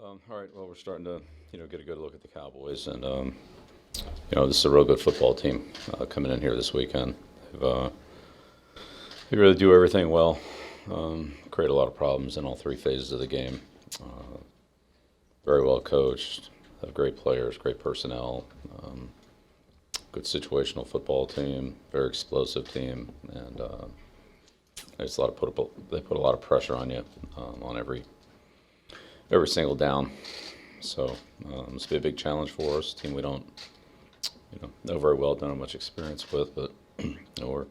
All right. Well, we're starting to, get a good look at the Cowboys, and this is a real good football team coming in here this weekend. They really do everything well. Create a lot of problems in all three phases of the game. Very well coached. Have great players, great personnel. Good situational football team. Very explosive team, and there's a lot of they put a lot of pressure on you on every single down. So this will be a big challenge for us. A team we don't, know very well, don't have much experience with, but we're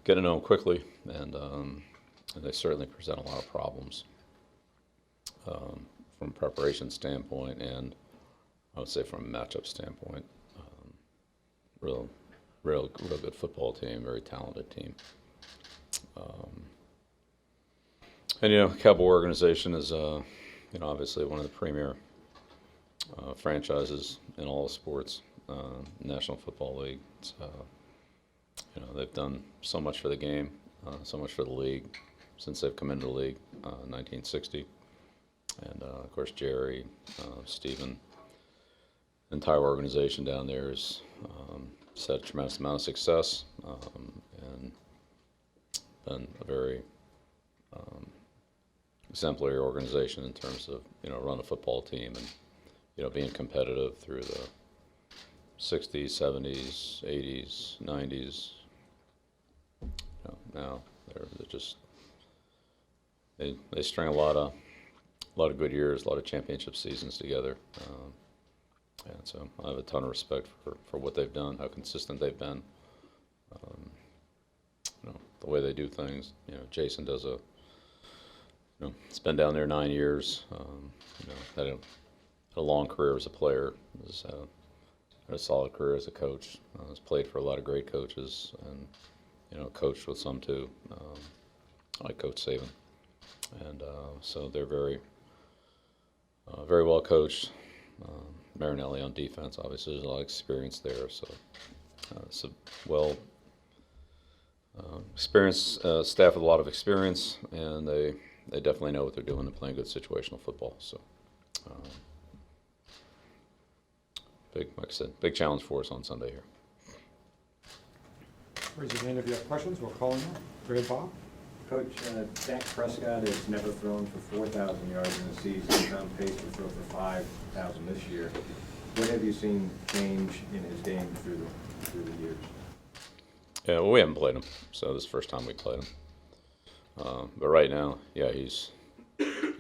getting to know them quickly, and they certainly present a lot of problems from a preparation standpoint, and I would say from a matchup standpoint. Real good football team, very talented team. And Cowboy organization is obviously one of the premier franchises in all sports, National Football League. It's, they've done so much for the game, so much for the league since they've come into the league, 1960. And of course, Jerry, Stephen, the entire organization down there has had a tremendous amount of success, and been a very exemplary organization in terms of run a football team and being competitive through the 60s, 70s, 80s, 90s. Now they're just they string a lot of good years, a lot of championship seasons together, and so I have a ton of respect for what they've done, how consistent they've been, the way they do things. Jason does it's been down there 9 years. Had a long career as a player. Had a solid career as a coach. Has played for a lot of great coaches, and coached with some too, like Coach Saban. And so they're very well coached. Marinelli on defense, obviously, there's a lot of experience there. So it's a well experienced staff with a lot of experience, and they definitely know what they're doing. They're playing good situational football. So, like I said, big challenge for us on Sunday here. Raise your hand if you have questions. We'll call in. Go ahead, Bob. Coach, Dak Prescott has never thrown for 4,000 yards in a season. He's on pace to throw for 5,000 this year. What have you seen change in his game through the years? Yeah, well, we haven't played him, so this is the first time we played him. But right now, yeah, he's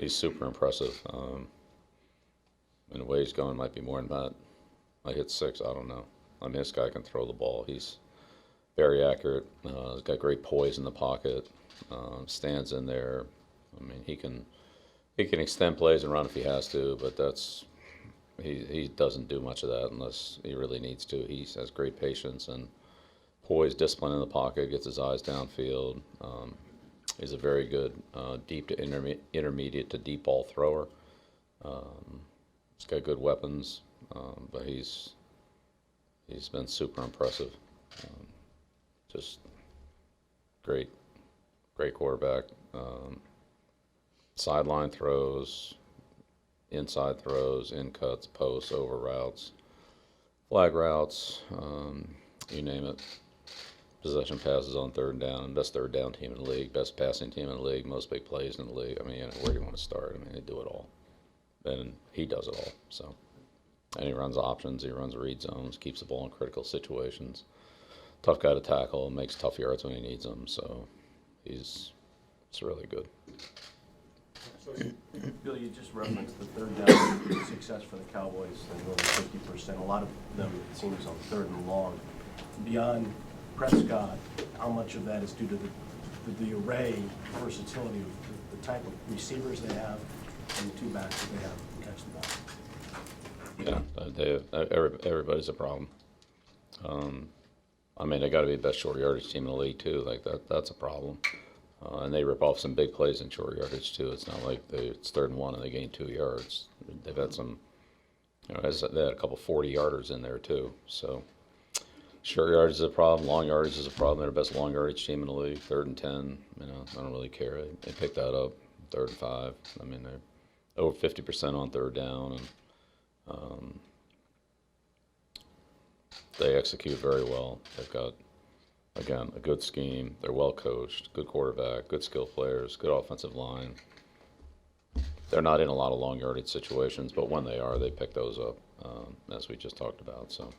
super impressive. And the way he's going might be more than that. I hit 6, I don't know. I mean, this guy can throw the ball. He's very accurate. He's got great poise in the pocket. Stands in there. I mean, he can extend plays and run if he has to, but he doesn't do much of that unless he really needs to. He has great patience and poise, discipline in the pocket, gets his eyes downfield. He's a very good deep to intermediate to deep ball thrower. He's got good weapons, but he's been super impressive. Just great quarterback. Sideline throws, inside throws, in cuts, posts, over routes, flag routes, you name it. Possession passes on third down, best third down team in the league, best passing team in the league, most big plays in the league. I mean, where do you want to start? I mean, they do it all. And he does it all. So, and he runs options, he runs read zones, keeps the ball in critical situations. Tough guy to tackle, makes tough yards when he needs them. So, it's really good. Bill, you just referenced the third down success for the Cowboys, like over 50%. A lot of them, it seems, on third and long. Beyond Prescott, how much of that is due to the array, versatility of the type of receivers they have and the two backs that they have to catch the ball? Yeah, everybody's a problem. I mean, they got to be the best short yardage team in the league too. Like that's a problem. And they rip off some big plays in short yardage too. It's not like it's 3rd and 1 and they gain 2 yards. They've had some, they had a couple 40-yarders in there too. So short yardage is a problem. Long yardage is a problem. They're the best long yardage team in the league. 3rd and 10. I don't really care. They pick that up. 3rd and 5. I mean, over 50% on third down, and they execute very well. They've got, again, a good scheme. They're well coached, good quarterback, good skill players, good offensive line. They're not in a lot of long yardage situations, but when they are, they pick those up, as we just talked about. So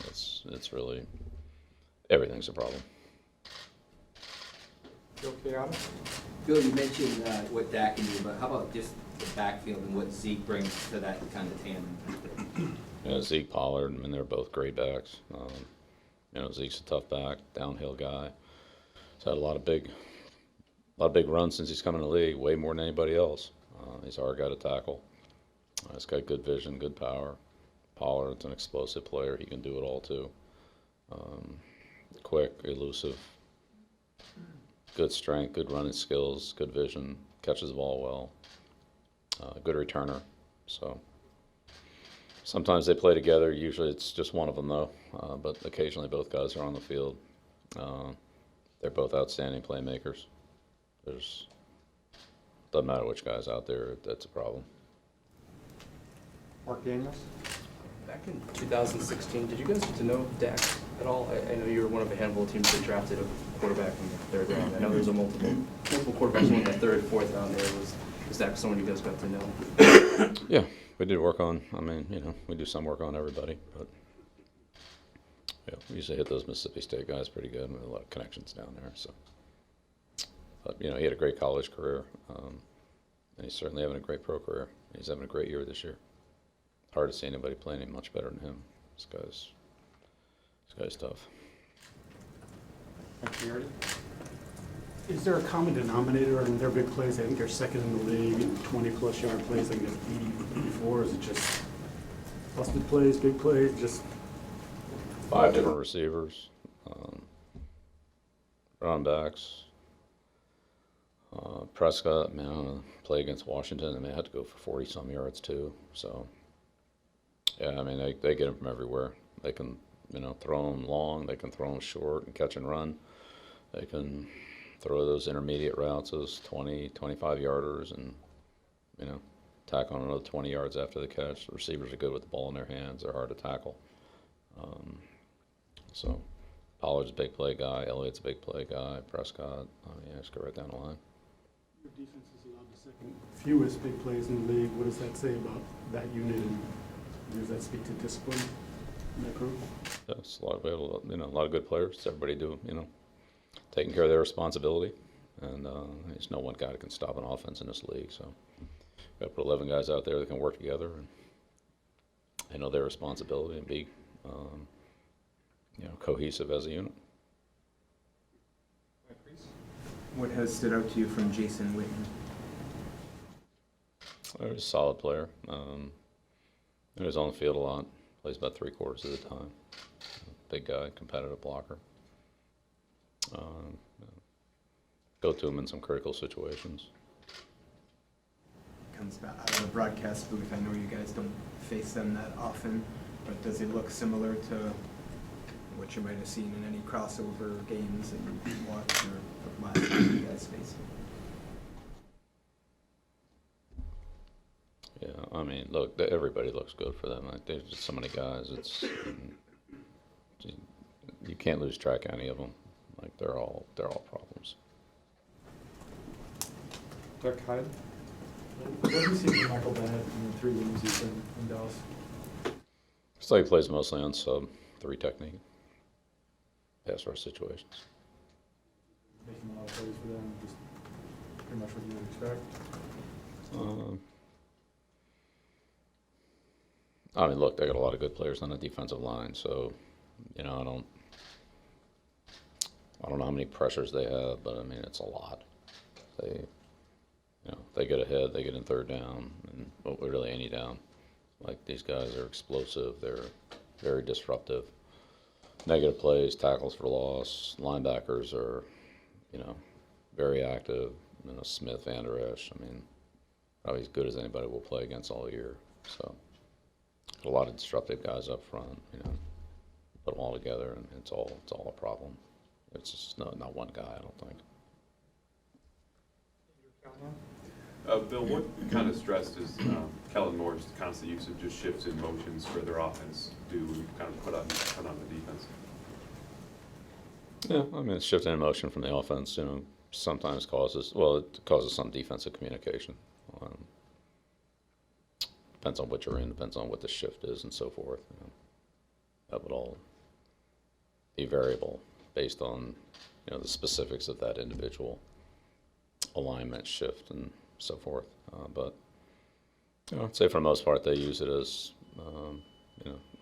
it's really, everything's a problem. You okay, Adam? Bill, you mentioned what Dak can do, but how about just the backfield and what Zeke brings to that kind of tandem? Yeah, Zeke, Pollard, I mean, they're both great backs. Zeke's a tough back, downhill guy. He's had a lot of big runs since he's come in the league, way more than anybody else. He's a hard guy to tackle. He's got good vision, good power. Pollard's an explosive player. He can do it all, too. Quick, elusive, good strength, good running skills, good vision, catches the ball well, good returner. So sometimes they play together. Usually it's just one of them, though. But occasionally both guys are on the field. They're both outstanding playmakers. Doesn't matter which guy's out there, that's a problem. Mark Daniels? Back in 2016, did you guys get to know Dak at all? I know you were one of a handful of teams that drafted a quarterback in the third round. I know there's a multiple quarterbacks in the third, fourth round there. Was Dak someone you guys got to know? Yeah, we did work on, we do some work on everybody, but yeah, we usually hit those Mississippi State guys pretty good. We have a lot of connections down there, so. But, he had a great college career, and he's certainly having a great pro career. He's having a great year this year. Hard to see anybody playing him much better than him. This guy's tough. Thank you, Artie. Is there a common denominator in their big plays? I think they're second in the league in 20-plus yard plays. I think it's 84. Is it just busted plays, big plays, just 5 different receivers, running backs. Prescott, play against Washington, I had to go for 40-some yards too. So, yeah, they get him from everywhere. They can, throw him long. They can throw him short and catch and run. They can throw those intermediate routes, those 20, 25-yarders, and, tack on another 20 yards after the catch. The receivers are good with the ball in their hands. They're hard to tackle. So, Pollard's a big play guy. Elliott's a big play guy. Prescott, just go right down the line. your defense has allowed the second fewest big plays in the league? What does that say about that unit, and does that speak to discipline in that group? Yes, a lot of good players. Everybody taking care of their responsibility, and there's no one guy that can stop an offense in this league. So, got to put 11 guys out there that can work together, and they know their responsibility and be, cohesive as a unit. What has stood out to you from Jason Witten? He's a solid player. He's on the field a lot. Plays about 3/4 of the time. Big guy, competitive blocker. Go to him in some critical situations. Comes back out of the broadcast booth. I know you guys don't face them that often, but does it look similar to what you might have seen in any crossover games that you watched or last time you guys faced them? Yeah, look, everybody looks good for them. There's just so many guys. You can't lose track of any of them. They're all problems. Dirk Hyde? What have you seen from Michael Bennett in the 3 games he's been in Dallas? It's like he plays mostly on sub-3 technique, pass rush situations. Making a lot of plays for them, just pretty much what you would expect. Look, they got a lot of good players on the defensive line, so I don't know how many pressures they have, but it's a lot. They get ahead, they get in third down, and really any down. These guys are explosive. They're very disruptive. Negative plays, tackles for loss. Linebackers are, very active. Smith, Van Der Esch, probably as good as anybody will play against all year. So, a lot of disruptive guys up front. Put them all together, and it's all a problem. It's just not one guy, I don't think. Bill, what kind of stress does Kellen Moore's constant use of just shifts in motions for their offense do when you kind of put on the defense? Yeah, I mean, shifting in motion from the offense, sometimes causes some defensive communication. Depends on what you're in, depends on what the shift is, and so forth. That would all be variable based on the specifics of that individual alignment, shift, and so forth. But I'd say for the most part they use it as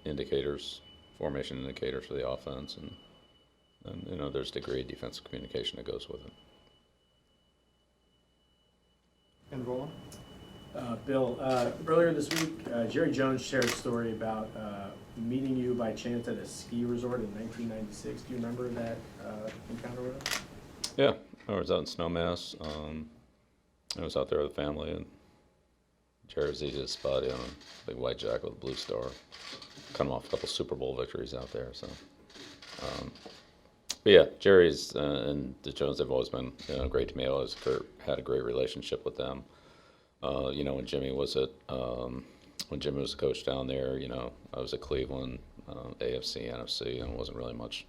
indicators, formation indicators for the offense, and there's a degree of defensive communication that goes with it. And Roland? Bill, earlier this week, Jerry Jones shared a story about meeting you by chance at a ski resort in 1996. Do you remember that encounter with him? Yeah, I was out in Snowmass. I was out there with the family, and Jerry was easy to spot. On a big white jacket with a blue star, coming off a couple Super Bowl victories out there. So, but yeah, Jerry's and the Jones have always been great to me. I always had a great relationship with them. When Jimmy was the coach down there, I was at Cleveland, AFC, NFC, and it wasn't really much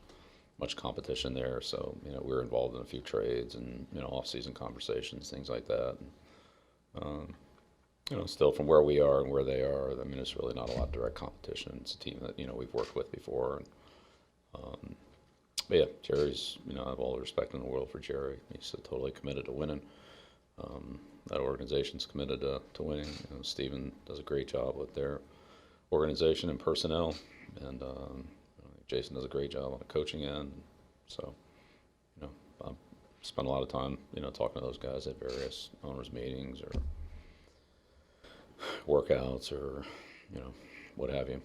competition there. So, we were involved in a few trades and, off-season conversations, things like that. And, still from where we are and where they are, I mean, there's really not a lot of direct competition. It's a team that, we've worked with before. And, but yeah, Jerry's, I have all the respect in the world for Jerry. He's totally committed to winning. That organization's committed to winning. Steven does a great job with their organization and personnel, and Jason does a great job on the coaching end. So, I spend a lot of time, talking to those guys at various owners' meetings or workouts or, what have you.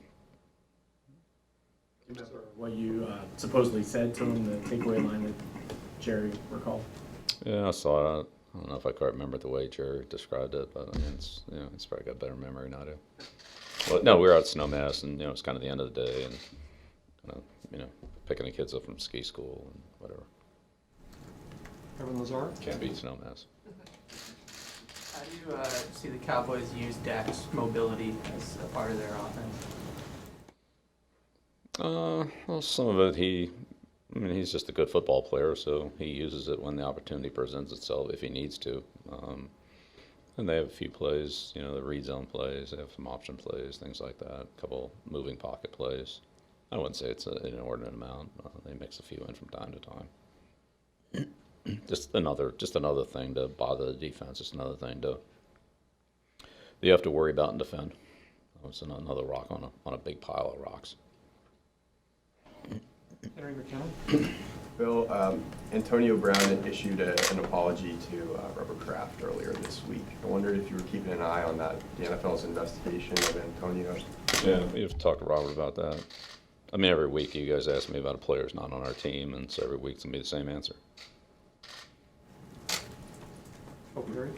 Do you remember what you supposedly said to him, the takeaway line that Jerry recalled? Yeah, I saw it. I don't know if I quite remember the way Jerry described it, but I mean, it's probably got better memory than I do. Well, no, we were out at Snowmass, and it's kind of the end of the day, and picking the kids up from ski school and whatever. Kevin Lazar? Can't beat Snowmass. How do you see the Cowboys use Dak's mobility as a part of their offense? Well, some of it he's just a good football player, so he uses it when the opportunity presents itself if he needs to. And they have a few plays, the read zone plays, they have some option plays, things like that, a couple moving pocket plays. I wouldn't say it's an inordinate amount. They mix a few in from time to time. just another thing to bother the defense, just another thing that you have to worry about and defend. It's another rock on a big pile of rocks. Henry McKinnon? Bill, Antonio Brown had issued an apology to Robert Kraft earlier this week. I wondered if you were keeping an eye on that, the NFL's investigation of Antonio. Yeah, we have to talk to Robert about that. I mean, every week you guys ask me about a player who's not on our team, and so every week it's going to be the same answer. Oh, Gary?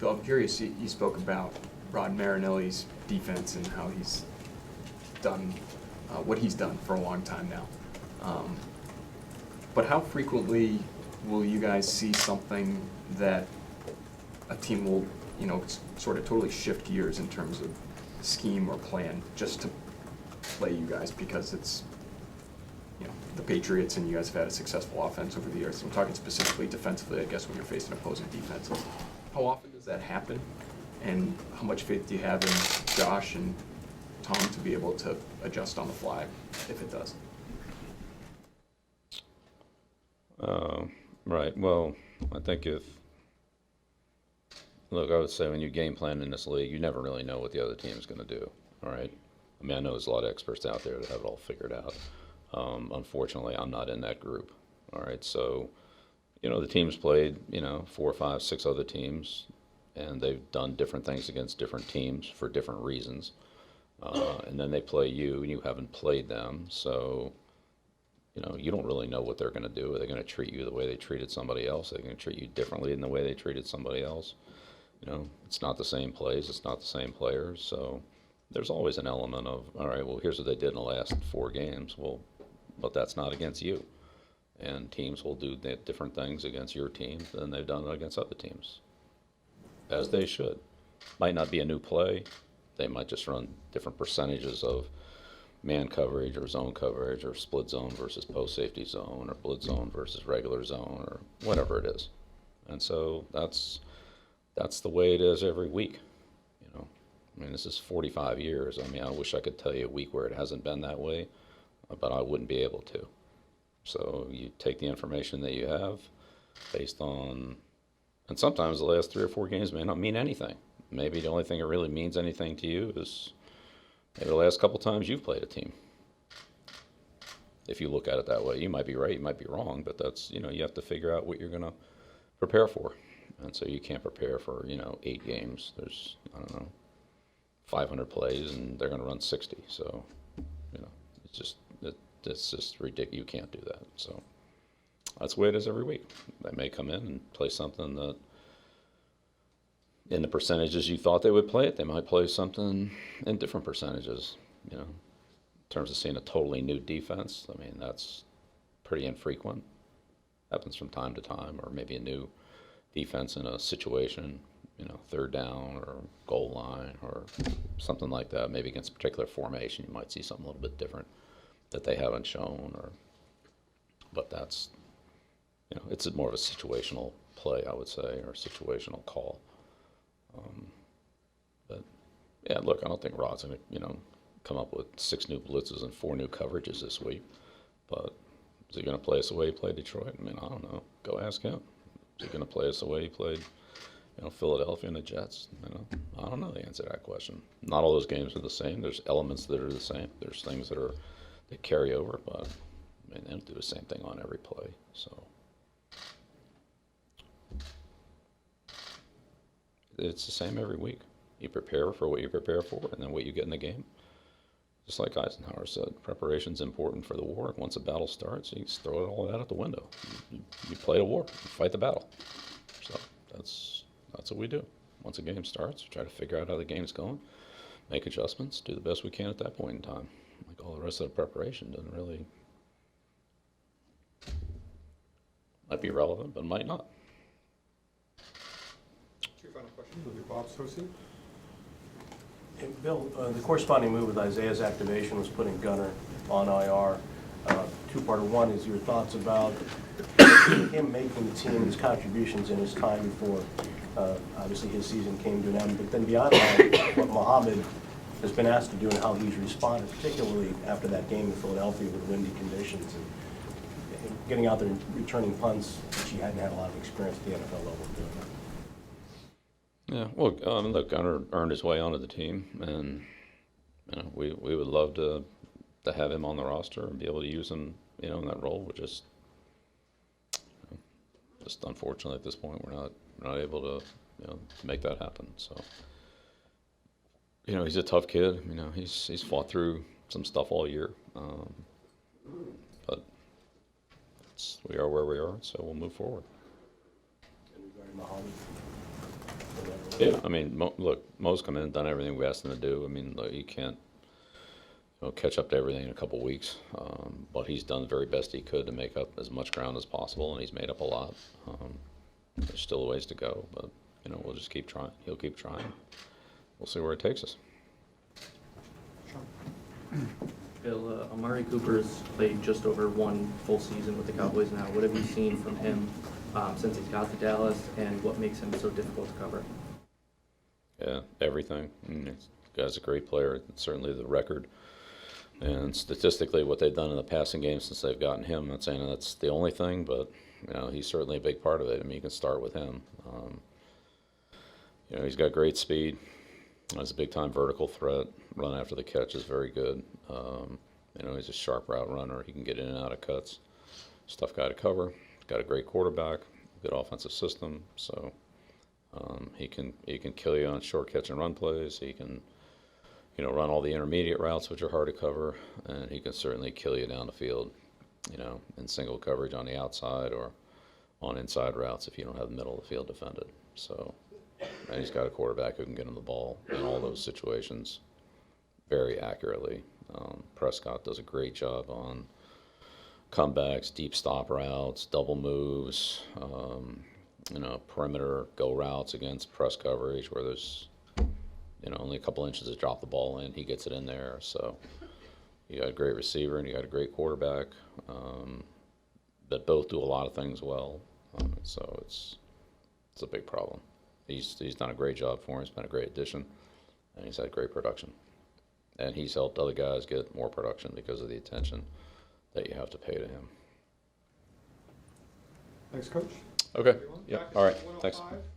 Bill, I'm curious, you spoke about Rod Marinelli's defense and how he's done what he's done for a long time now. But how frequently will you guys see something that a team will, sort of totally shift gears in terms of scheme or plan just to play you guys because it's, the Patriots and you guys have had a successful offense over the years. So I'm talking specifically defensively, I guess, when you're facing opposing defenses. How often does that happen? And how much faith do you have in Josh and Tom to be able to adjust on the fly if it does? Right. Well, I think I would say when you game plan in this league, you never really know what the other team is going to do. All right. I mean, I know there's a lot of experts out there that have it all figured out. Unfortunately, I'm not in that group. All right. So, the team's played, 4, 5, 6 other teams, and they've done different things against different teams for different reasons. And then they play you, and you haven't played them. So, you don't really know what they're going to do. Are they going to treat you the way they treated somebody else? Are they going to treat you differently than the way they treated somebody else? It's not the same plays. It's not the same players. So there's always an element of, all right, well, here's what they did in the last 4 games. Well, but that's not against you. And teams will do different things against your team than they've done against other teams, as they should. Might not be a new play. They might just run different percentages of man coverage or zone coverage or split zone versus post safety zone or blitz zone versus regular zone or whatever it is. And so that's the way it is every week. You know, I mean, this is 45 years. I mean, I wish I could tell you a week where it hasn't been that way, but I wouldn't be able to. So you take the information that you have based on, and sometimes the last 3 or 4 games may not mean anything. Maybe the only thing that really means anything to you is maybe the last couple times you've played a team. If you look at it that way, you might be right, you might be wrong, but that's, you know, you have to figure out what you're going to prepare for. And so you can't prepare for, 8 games. There's, 500 plays and they're going to run 60. So, it's just ridiculous. You can't do that. So that's the way it is every week. They may come in and play something that in the percentages you thought they would play it, they might play something in different percentages, in terms of seeing a totally new defense. I mean, that's pretty infrequent. Happens from time to time, or maybe a new defense in a situation, third down or goal line or something like that. Maybe against a particular formation, you might see something a little bit different that they haven't shown, but that's, it's more of a situational play, I would say, or situational call. But yeah, look, I don't think Rod's going to, come up with 6 new blitzes and 4 new coverages this week. But is he going to play us the way he played Detroit? I mean, I don't know. Go ask him. Is he going to play us the way he played, Philadelphia and the Jets? I don't know the answer to that question. Not all those games are the same. There's elements that are the same. There's things that carry over, but I mean, they don't do the same thing on every play. So it's the same every week. You prepare for what you prepare for, and then what you get in the game. Just like Eisenhower said, preparation's important for the war. Once a battle starts, you just throw it all out the window. You play a war, you fight the battle. So that's what we do. Once a game starts, we try to figure out how the game's going, make adjustments, do the best we can at that point in time. Like all the rest of the preparation doesn't really, might be relevant, but might not. 2 final questions. Will be Bob Sosi. Hey, Bill, the corresponding move with Isaiah's activation was putting Gunner on IR. 2-parter. One is your thoughts about him making the team, his contributions in his time before, obviously his season came to an end. But then beyond that, what Mohamed has been asked to do and how he's responded, particularly after that game in Philadelphia with windy conditions and getting out there and returning punts, which he hadn't had a lot of experience at the NFL level doing that. Yeah, well, look, Gunner earned his way onto the team, and we would love to have him on the roster and be able to use him, in that role. We're just unfortunately at this point we're not able to, make that happen. So, he's a tough kid. He's fought through some stuff all year, but we are where we are, so we'll move forward. And regarding Mohamed? Yeah, I mean, look, Mo's come in and done everything we asked him to do. I mean, look, you can't catch up to everything in a couple weeks, but he's done the very best he could to make up as much ground as possible, and he's made up a lot. There's still a ways to go, but we'll just keep trying. He'll keep trying. We'll see where it takes us. Bill, Amari Cooper's played just over 1 full season with the Cowboys now. What have you seen from him since he's got to Dallas, and what makes him so difficult to cover? Yeah, everything. The guy's a great player. It's certainly the record. And statistically, what they've done in the passing game since they've gotten him, I'm not saying that's the only thing, but he's certainly a big part of it. I mean, you can start with him. He's got great speed. He's a big-time vertical threat. Run after the catch is very good. He's a sharp route runner. He can get in and out of cuts. He's a tough guy to cover. Got a great quarterback, good offensive system. So he can kill you on short catch and run plays. He can run all the intermediate routes, which are hard to cover, and he can certainly kill you down the field, in single coverage on the outside or on inside routes if you don't have the middle of the field defended. So, and he's got a quarterback who can get him the ball in all those situations very accurately. Prescott does a great job on comebacks, deep stop routes, double moves, perimeter go routes against press coverage where there's, only a couple inches to drop the ball in. He gets it in there. So you got a great receiver and you got a great quarterback that both do a lot of things well. So it's a big problem. He's done a great job for him. He's been a great addition, and he's had great production. And he's helped other guys get more production because of the attention that you have to pay to him. Thanks, Coach. Okay. Everyone, Yeah. back at All right. Thanks. 105.